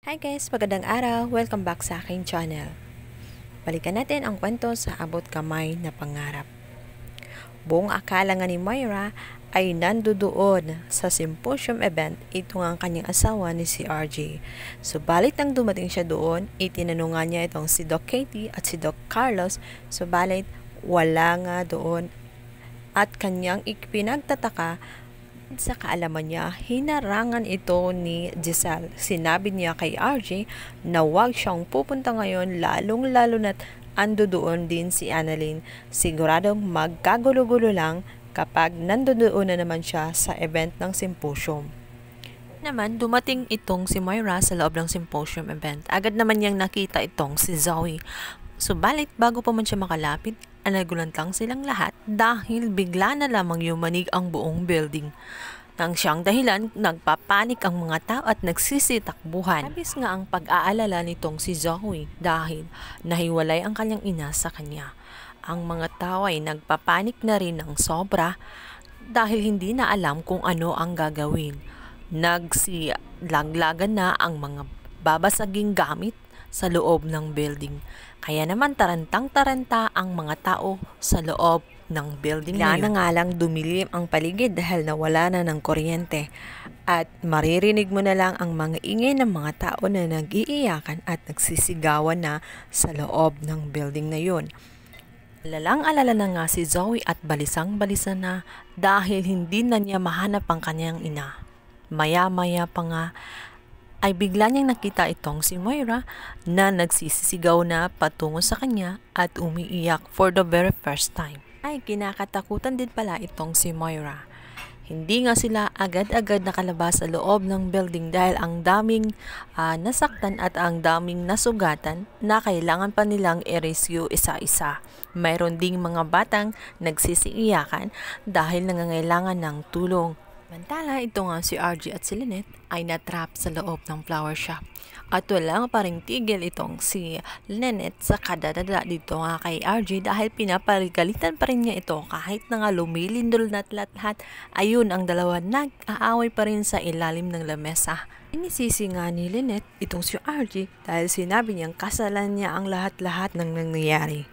Hi guys! Magandang araw! Welcome back sa aking channel. Balikan natin ang kwento sa abot kamay na pangarap. Buong akala nga ni Moira ay nandoon sa symposium event ito ang kanyang asawa ni si RJ. Subalit nang dumating siya doon, itinanong nga niya itong si Doc Katie at si Doc Carlos, subalit wala nga doon at kanyang ipinagtataka. Sa kaalaman niya, hinarangan ito ni Giselle. Sinabi niya kay RJ na huwag siyang pupunta ngayon, lalong-lalo na't ando doon din si Annalyn. Siguradong magkagulo-gulo lang kapag nandoon na naman siya sa event ng symposium. Naman, dumating itong si Moira sa loob ng symposium event. Agad naman niyang nakita itong si Zoe. Subalit bago pa man siya makalapit, nagulantang silang lahat dahil bigla na lamang yumanig ang buong building. Nang siyang dahilan, nagpapanik ang mga tao at nagsisitakbuhan. Labis nga ang pag-aalala nitong si Zoe dahil nahiwalay ang kanyang ina sa kanya. Ang mga tao ay nagpapanik na rin ng sobra dahil hindi na alam kung ano ang gagawin. Nagsilaglagan na ang mga babasaging gamit sa loob ng building. Kaya naman tarantang-taranta ang mga tao sa loob ng building na nga lang dumilim ang paligid dahil nawala na ng kuryente. At maririnig mo na lang ang mga ingay ng mga tao na nag-iiyakan at nagsisigawan na sa loob ng building na yun. Alalang-alala na nga si Zoe at balisang-balisa na dahil hindi na niya mahanap ang kanyang ina. Maya-maya pa nga ay bigla niyang nakita itong si Moira na nagsisisigaw na patungo sa kanya at umiiyak for the very first time. Ay kinakatakutan din pala itong si Moira. Hindi nga sila agad-agad nakalabas sa loob ng building dahil ang daming nasaktan at ang daming nasugatan na kailangan pa nilang i-rescue isa-isa. Mayroon ding mga batang nagsisiiyakan dahil nangangailangan ng tulong. Samantala, ito nga si RJ at si Lynette ay natrap sa loob ng flower shop. At wala pa ring tigil itong si Lynette sa kadadada dito nga kay RJ dahil pinaparigalitan pa rin niya ito kahit na nga lumilindol na lahat. Ayun, ang dalawa nag-aaway pa rin sa ilalim ng lamesa. Inisisi nga ni Lynette itong si RJ dahil sinabi niyang kasalan niya ang lahat-lahat ng nangyayari.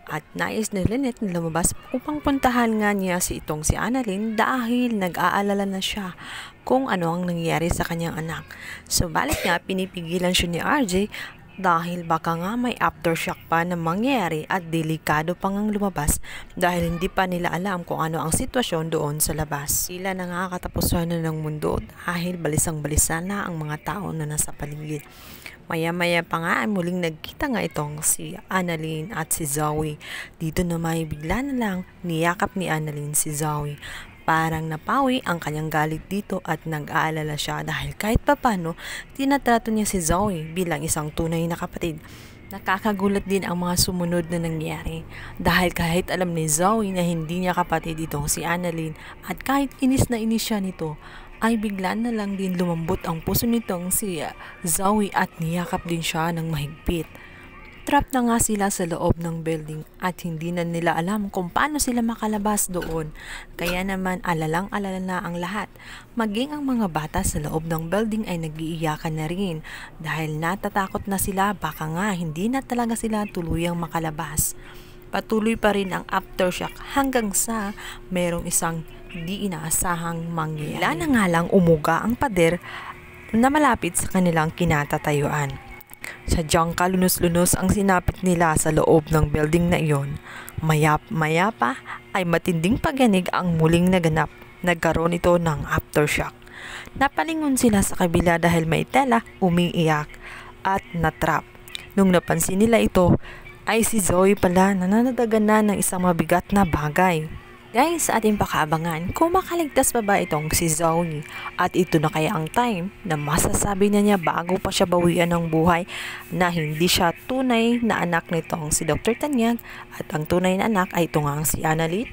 At nais ni Lynette na lumabas upang puntahan nga niya si Annalyn dahil nag-aalala na siya kung ano ang nangyayari sa kanyang anak. Subalit nga pinipigilan siya ni RJ dahil baka nga may aftershock pa na mangyayari at delikado pa ngang lumabas dahil hindi pa nila alam kung ano ang sitwasyon doon sa labas. Sila na nga katapusan na ng mundo dahil balisang-balisa na ang mga tao na nasa paligid. Maya-maya pa nga ay muling nagkita nga itong si Annalyn at si Zoe. Dito na may bigla na lang niyakap ni Annalyn si Zoe. Parang napawi ang kanyang galit dito at nag-aalala siya dahil kahit papano tinatrato niya si Zoe bilang isang tunay na kapatid. Nakakagulat din ang mga sumunod na nangyari dahil kahit alam ni Zoe na hindi niya kapatid itong si Annalyn at kahit inis na inis siya nito, ay bigla na lang din lumambot ang puso nitong si Zoe at niyakap din siya ng mahigpit. Trap na nga sila sa loob ng building at hindi na nila alam kung paano sila makalabas doon. Kaya naman alalang-alala na ang lahat. Maging ang mga bata sa loob ng building ay nag-iiyakan na rin dahil natatakot na sila baka nga hindi na talaga sila tuluyang makalabas. Patuloy pa rin ang aftershock hanggang sa merong isang hindi inaasahang mangyayari. Bigla na nga lang umuga ang pader na malapit sa kanilang kinatatayuan. Sadyang kalunos-lunos ang sinapit nila sa loob ng building na iyon. Maya pa ay matinding pagyanig ang muling naganap. Nagkaroon ito ng aftershock. Napalingon sila sa kabila dahil may tela, umiiyak at natrap. Nung napansin nila ito, ay si Zoe pala nananadagan na ng isang mabigat na bagay. Guys, sa ating pakaabangan, kung makaligtas pa ba itong si Zoe at ito na kaya ang time na masasabi niya bago pa siya bawian ng buhay na hindi siya tunay na anak nitong si Dr. Tanyag at ang tunay na anak ay ito nga si Annalyn.